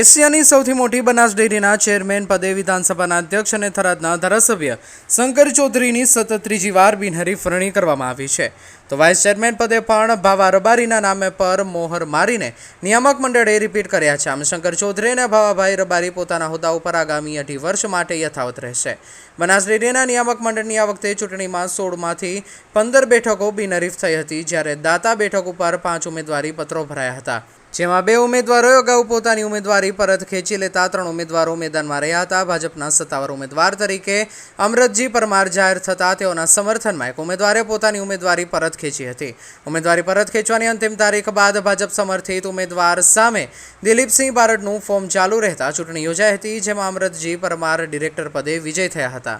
એશિયાની સૌથી મોટી બનાસ ડેરીના ચેરમેન પદે વિધાનસભાના અધ્યક્ષ અને થરાદના ધારાસભ્ય શંકર ચૌધરીની સતત ત્રીજી વાર બિનહરીફ વરણી કરવામાં આવી છે, તો વાઇસ ચેરમેન પદે પણ ભાવા રબારીના નામે પર મોહર મારીને નિયામક મંડળે રિપીટ કર્યા છે. આમ શંકર ચૌધરી અને ભાવાભાઈ રબારી પોતાના હોદ્દા ઉપર આગામી 2.5 વર્ષ માટે યથાવત રહેશે. બનાસ ડેરીના નિયામક મંડળની આ વખતે ચૂંટણીમાં 16માંથી 15 બેઠકો બિનહરીફ થઈ હતી, જ્યારે દાતા બેઠક ઉપર 5 ઉમેદવારી પત્રો ભરાયા હતા, જેમાં 2 ઉમેદવારોએ અગાઉ પોતાની ઉમેદવારી પરત ખેંચી લેતા 3 ઉમેદવારો મેદાનમાં રહ્યા હતા. ભાજપના સત્તાવાર ઉમેદવાર તરીકે અમરતજી પરમાર જાહેર થતાં તેઓના સમર્થનમાં એક ઉમેદવારે પોતાની ઉમેદવારી પરત ખેંચી હતી. ઉમેદવારી પરત ખેંચવાની અંતિમ તારીખ બાદ ભાજપ સમર્થિત ઉમેદવાર સામે દિલીપસિંહ બારડનું ફોર્મ ચાલુ રહેતા ચૂંટણી યોજાઈ હતી, જેમાં અમરતજી પરમાર ડિરેક્ટર પદે વિજય થયા હતા.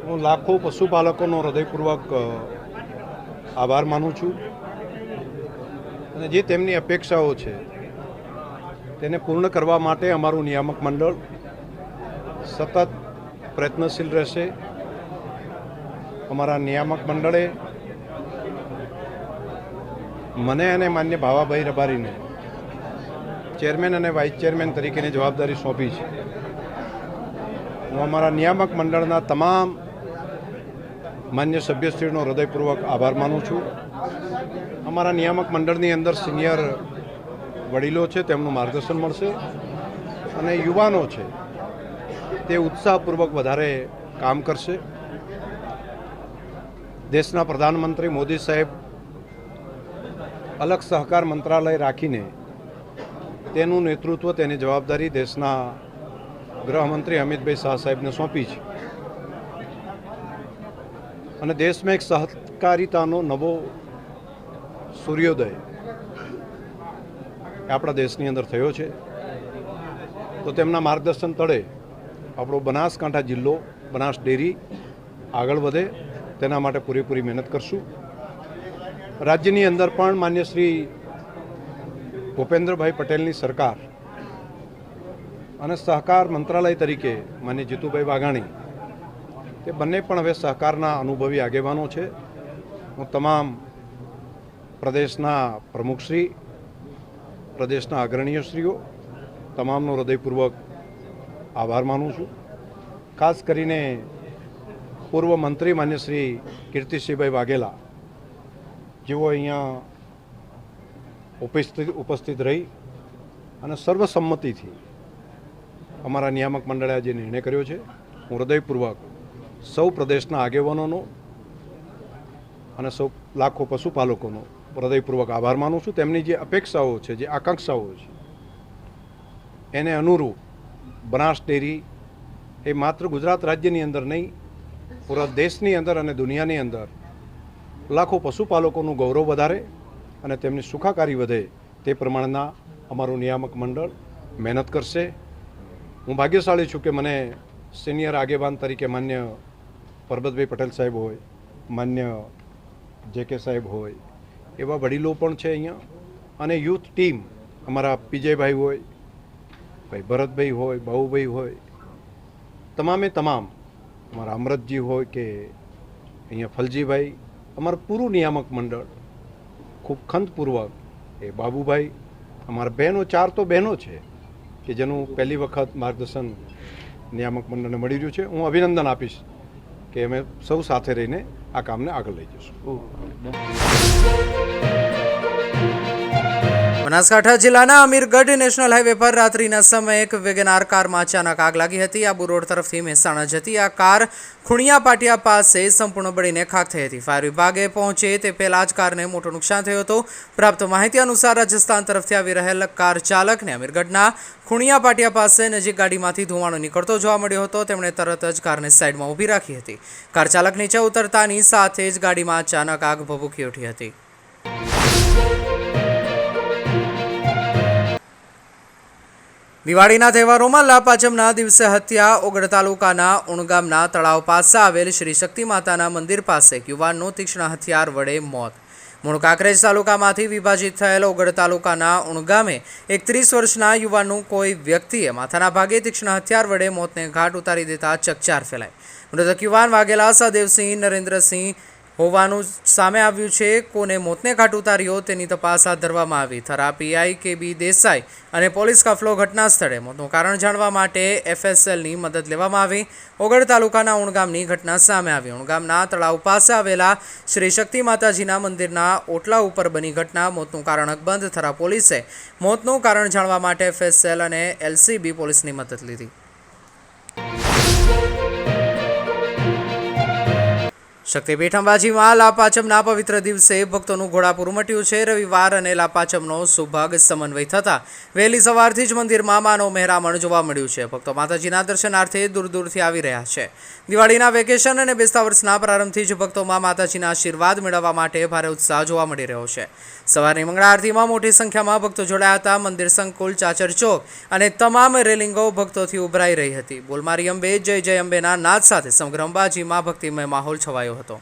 હું લાખો પશુપાલકોનો હૃદયપૂર્વક આભાર માનું છું અને જે તેમની અપેક્ષાઓ છે તેને પૂર્ણ કરવા માટે અમારું નિયામક મંડળ સતત પ્રયત્નશીલ રહેશે. અમારા નિયામક મંડળે મને અને માન્ય ભાવાભાઈ રબારીને ચેરમેન અને વાઇસ ચેરમેન તરીકેની જવાબદારી સોંપી છે. હું અમારા નિયામક મંડળના તમામ માન્ય સભ્યશ્રીનો હૃદયપૂર્વક આભાર માનું છું. અમારા નિયામક મંડળની અંદર સિનિયર વડીલો છે, તેમનું માર્ગદર્શન મળશે અને યુવાનો છે તે ઉત્સાહપૂર્વક વધારે કામ કરશે. દેશના પ્રધાનમંત્રી મોદી સાહેબ અલગ સહકાર મંત્રાલય રાખીને તેનું નેતૃત્વ, તેની જવાબદારી દેશના ગૃહમંત્રી અમિતભાઈ શાહ સાહેબને સોંપી છે અને દેશમાં એક સહકારિતાનો નવો સૂર્યોદય આપણા દેશની અંદર થયો છે. તો તેમના માર્ગદર્શન તળે આપણો બનાસકાંઠા જિલ્લો, બનાસ ડેરી આગળ વધે તેના માટે પૂરેપૂરી મહેનત કરશું. રાજ્યની અંદર પણ માન્ય શ્રી ભૂપેન્દ્રભાઈ પટેલની સરકાર અને સહકાર મંત્રાલય તરીકે માન્ય જીતુભાઈ વાઘાણી, તે બંને પણ હવે સહકારના અનુભવી આગેવાનો છે. હું તમામ પ્રદેશના પ્રમુખશ્રી, પ્રદેશના અગ્રણીયશ્રીઓ તમામનો હૃદયપૂર્વક આભાર માનું છું. ખાસ કરીને પૂર્વ મંત્રી માન્ય શ્રી કીર્તિસિંહભાઈ વાઘેલા, જેઓ અહીંયા ઉપસ્થિત રહી અને સર્વસંમતિથી અમારા નિયામક મંડળે જે નિર્ણય કર્યો છે, હું હૃદયપૂર્વક સૌ પ્રદેશના આગેવાનોનો અને સૌ લાખો પશુપાલકોનો હૃદયપૂર્વક આભાર માનું છું. તેમની જે અપેક્ષાઓ છે, જે આકાંક્ષાઓ છે, એને અનુરૂપ બનાસ ડેરી એ માત્ર ગુજરાત રાજ્યની અંદર નહીં, પૂરા દેશની અંદર અને દુનિયાની અંદર લાખો પશુપાલકોનું ગૌરવ વધારે અને તેમની સુખાકારી વધે તે પ્રમાણના અમારું નિયામક મંડળ મહેનત કરશે. હું ભાગ્યશાળી છું કે મને સિનિયર આગેવાન તરીકે માન્ય પરબતભાઈ પટેલ સાહેબ હોય, માન્ય જે.કે. સાહેબ હોય, એવા વડીલો પણ છે અહીંયા, અને યુથ ટીમ અમારા પીજયભાઈ હોય, ભાઈ ભરતભાઈ હોય, બાહુભાઈ હોય, તમામે તમામ અમારા અમરતજી હોય કે અહીંયા ફલજીભાઈ, અમારું પૂરું નિયામક મંડળ ખૂબ ખંતપૂર્વક, એ બાબુભાઈ, અમારા બહેનો 4 તો બહેનો છે કે જેનું પહેલી વખત માર્ગદર્શન નિયામક મંડળને મળી રહ્યું છે. હું અભિનંદન આપીશ કે અમે સૌ સાથે રહીને આ કામને આગળ લઈ જઈશું. બનાસકાંઠા જિલ્લાના અમીરગઢ નેશનલ હાઈવે પર રાત્રિના સમયે એક વેગનાર કારમાં અચાનક આગ લાગી હતી. આબુ રોડ તરફથી મહેસાણા જતી આ કાર ખુણિયા પાટિયા પાસે સંપૂર્ણ બળીને ખાખ થઈ હતી. ફાયર વિભાગે પહોંચે તે પહેલાં જ કારને મોટું નુકસાન થયું હતું. પ્રાપ્ત માહિતી અનુસાર રાજસ્થાન તરફથી આવી રહેલ કાર ચાલકને અમીરગઢના ખુણિયા પાટિયા પાસે નજીક ગાડીમાંથી ધુમાડો નીકળતો જોવા મળ્યો હતો. તેમણે તરત જ કારને સાઈડમાં ઊભી રાખી હતી. કાર ચાલક નીચે ઉતરતાની સાથે જ ગાડીમાં અચાનક આગ ભભૂકી ઉઠી હતી. દિવાળીના તહેવારોમાં લાપાચમના દિવસે હત્યા. ઓગળ તાલુકાના ઉણગામના તળાવ પાસે આવેલ શ્રી શક્તિ માતાના મંદિર પાસે યુવાનનું તીક્ષ્ણ હથિયાર વડે મોત. મૂળ કાંકરેજ તાલુકામાંથી વિભાજિત થયેલ ઓગળ તાલુકાના ઉણગામે 31 વર્ષના યુવાનનું કોઈ વ્યક્તિએ માથાના ભાગે તીક્ષ્ણ હથિયાર વડે મોતને ઘાટ ઉતારી દેતા ચકચાર ફેલાઈ. મૃતક યુવાન વાઘેલા સહદેવસિંહ નરેન્દ્રસિંહ હોવાનું સામે આવ્યું છે. કોને મોતને ઘાટ ઉતાર્યો તેની તપાસ હાથ ધરવામાં આવી. થરા પીઆઈ કે.બી. દેસાઈ અને પોલીસ કાફલો ઘટના સ્થળે. મોતનું કારણ જાણવા માટે FSLની મદદ લેવામાં આવી. ઓગળ તાલુકાના ઉણ ગામની ઘટના સામે આવી. ઉણ ગામના તળાવ પાસે આવેલા શ્રી શક્તિ માતાજીના મંદિરના ઓટલા ઉપર બની ઘટના. મોતનું કારણ અકબંધ. થરા પોલીસે મોતનું કારણ જાણવા માટે FSL અને LCB પોલીસની મદદ લીધી. શક્તિપીઠ અંબાજીમાં લાપાચમના પવિત્ર દિવસે ભક્તોનું ઘોડાપૂર ઉમટ્યું છે. રવિવાર અને લાપાચમનો સુભાગ સમન્વય થતા વહેલી સવારથી જ મંદિરમાં માનવ મહેરામણ જોવા મળ્યું છે. ભક્તો માતાજીના દર્શનાર્થે દૂર દૂરથી આવી રહ્યા છે. દિવાળીના વેકેશન અને બેસતા વર્ષના પ્રારંભથી જ ભક્તોમાં માતાજીના આશીર્વાદ મેળવવા માટે ભારે ઉત્સાહ જોવા મળી રહ્યો છે. સવારની મંગળા આરતીમાં મોટી સંખ્યામાં ભક્તો જોડાયા હતા. મંદિર સંકુલ, ચાચર ચોક અને તમામ રેલિંગો ભક્તોથી ઉભરાઈ રહી હતી. બોલમારી અંબે, જય જય અંબેના નાદ સાથે સમગ્ર અંબાજીમાં ભક્તિમય માહોલ છવાયો હતો.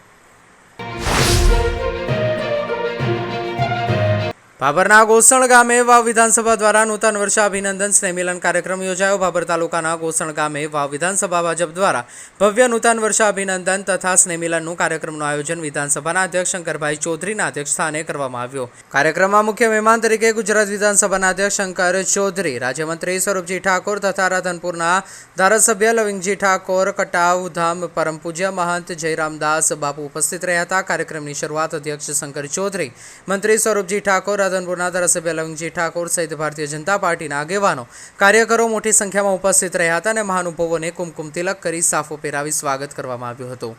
ભાભરના ગોસણ ગામે વાવ વિધાનસભા દ્વારા નૂતન વર્ષ અભિનંદન સ્નેહમિલન કાર્યક્રમ યોજાયો. ભાભર તાલુકાના ગોસણ ગામે વાવ વિધાનસભા ભાજપ દ્વારા ભવ્ય નૂતન વર્ષ અભિનંદન તથા સ્નેહમિલનનું કાર્યક્રમનું આયોજન વિધાનસભાના અધ્યક્ષ શંકરભાઈ ચૌધરીના અધ્યક્ષસ્થાને કરવામાં આવ્યો. કાર્યક્રમમાં મુખ્ય મહેમાન તરીકે ગુજરાત વિધાનસભાના અધ્યક્ષ શંકર ચૌધરી, રાજ્યમંત્રી સ્વરૂપજી ઠાકોર તથા રાધનપુરના ધારાસભ્ય લવિંગજી ઠાકોર, કટાવ ધામ પરમ પૂજ્ય મહંત જયરામદાસ બાપુ ઉપસ્થિત રહ્યા હતા. કાર્યક્રમની શરૂઆત અધ્યક્ષ શંકર ચૌધરી, મંત્રી સ્વરૂપજી ઠાકોર, રાધનપુરના ધારાસભ્ય લવિંગજી ઠાકોર સહિત ભારતીય જનતા પાર્ટીના આગેવાનો, કાર્યકરો મોટી સંખ્યામાં ઉપસ્થિત રહ્યા હતા અને મહાનુભાવોને કુમકુમ તિલક કરી સાફો પહેરાવી સ્વાગત કરવામાં આવ્યું હતું.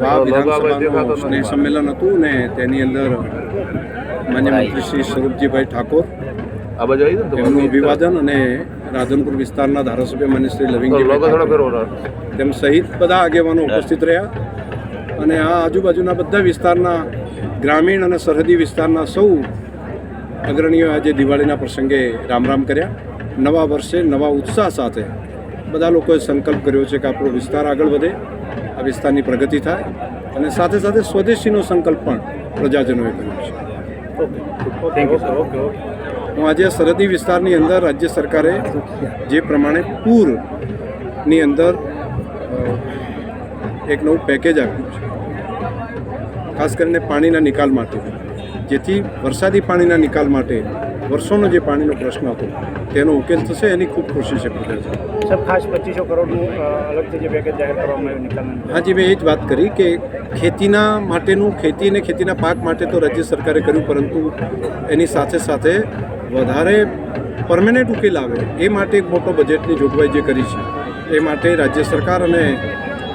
વાવ વિધાનસભાનું સ્નેહ સંમેલન હતું ને તેની અંદર માન્ય મંત્રી શ્રી સ્વરૂપજીભાઈ ઠાકોર, તેમનું અભિવાદન અને રાધનપુર વિસ્તારના ધારાસભ્ય માન્ય શ્રી લવિંગજી તેમ સહિત બધા આગેવાનો ઉપસ્થિત રહ્યા અને આ આજુબાજુના બધા વિસ્તારના ગ્રામીણ અને સરહદી વિસ્તારના સૌ અગ્રણીઓ આજે દિવાળીના પ્રસંગે રામ રામ કર્યા. નવા વર્ષે નવા ઉત્સાહ સાથે બધા લોકોએ સંકલ્પ કર્યો છે કે આપણો વિસ્તાર આગળ વધે, આ વિસ્તારની પ્રગતિ થાય અને સાથે સાથે સ્વદેશીનો સંકલ્પ પણ પ્રજાજનોએ કર્યો છે. Thank you sir. હું આજે સરહદી વિસ્તારની અંદર રાજ્ય સરકારે જે પ્રમાણે પૂરની અંદર એક નવું પેકેજ આપ્યું છે, ખાસ કરીને પાણીના નિકાલ માટે, જેથી વરસાદી પાણીના નિકાલ માટે વર્ષોનો જે પાણીનો પ્રશ્ન હતો તેનો ઉકેલ થશે, એની ખૂબ ખુશી છે પ્રજા છે. સર, ખાસ 2500 કરોડનું અલગથી જે પેકેજ જાહેર કરવામાં આવ્યું નિકાલનું. હાજી, મેં એ જ વાત કરી કે ખેતીના માટેનું, ખેતી અને ખેતીના પાક માટે તો રાજ્ય સરકારે કર્યું, પરંતુ એની સાથે સાથે વધારે પરમેનન્ટ ઉકેલ આવે એ માટે એક મોટો બજેટની જોગવાઈ જે કરી છે, એ માટે રાજ્ય સરકાર અને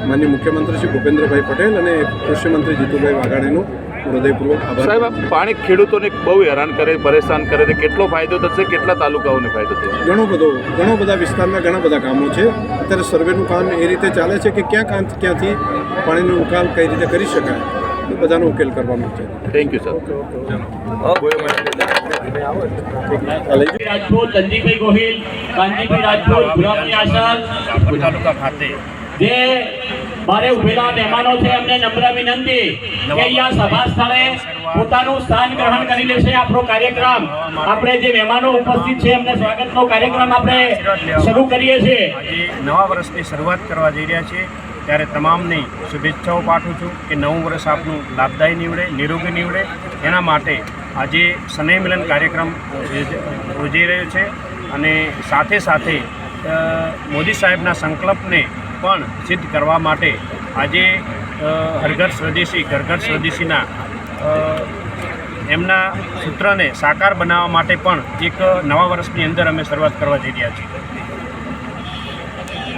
માનનીય મુખ્યમંત્રી શ્રી ભૂપેન્દ્રભાઈ પટેલ અને કૃષિમંત્રી જીતુભાઈ વાઘાણીનો હૃદયપૂર્વક આભાર. સાહેબ, પાણી ખેડૂતોને બહુ હેરાન કરે, પરેશાન કરે છે. કેટલો ફાયદો થશે, કેટલા તાલુકાઓને ફાયદો થશે? ઘણો બધા વિસ્તારના ઘણા બધા ગામો છે. અત્યારે સર્વેનું કામ એ રીતે ચાલે છે કે ક્યાંથી પાણીનો નિકાલ કઈ રીતે કરી શકાય, એ બધાનો ઉકેલ કરવાનો છે. Thank you sir. Rajput, Dhanjibhai Gohil, Kanjibhai Rajput, Gulabji Asad taluka ખાતે જે મારે ઉભેલા મહેમાનો છે, એમને નમ્ર વિનંતી કે અહીંયા સભા સ્થળે પોતાનું સ્થાન ગ્રહણ કરી લેશે. આપણો કાર્યક્રમ, આપણે જે મહેમાનો ઉપસ્થિત છે એમને સ્વાગતનો કાર્યક્રમ આપણે શરૂ કરીએ છીએ. આજે નવા વર્ષની શરૂઆત કરવા જઈ રહ્યા છીએ, ત્યારે તમામને શુભેચ્છાઓ પાઠવું છું કે નવું વર્ષ આપનું લાભદાયી નીવડે, નિરોગી નીવડે. એના માટે આજે સ્નેહ મિલન કાર્યક્રમ યોજાઈ રહ્યો છે અને સાથે સાથે મોદી સાહેબના સંકલ્પને પણ સિદ્ધ કરવા માટે આજે હર ઘર સ્વદેશીના એમના સૂત્રને સાકાર બનાવવા માટે પણ એક નવા વર્ષની અંદર અમે શરૂઆત કરવા જઈ રહ્યા છીએ.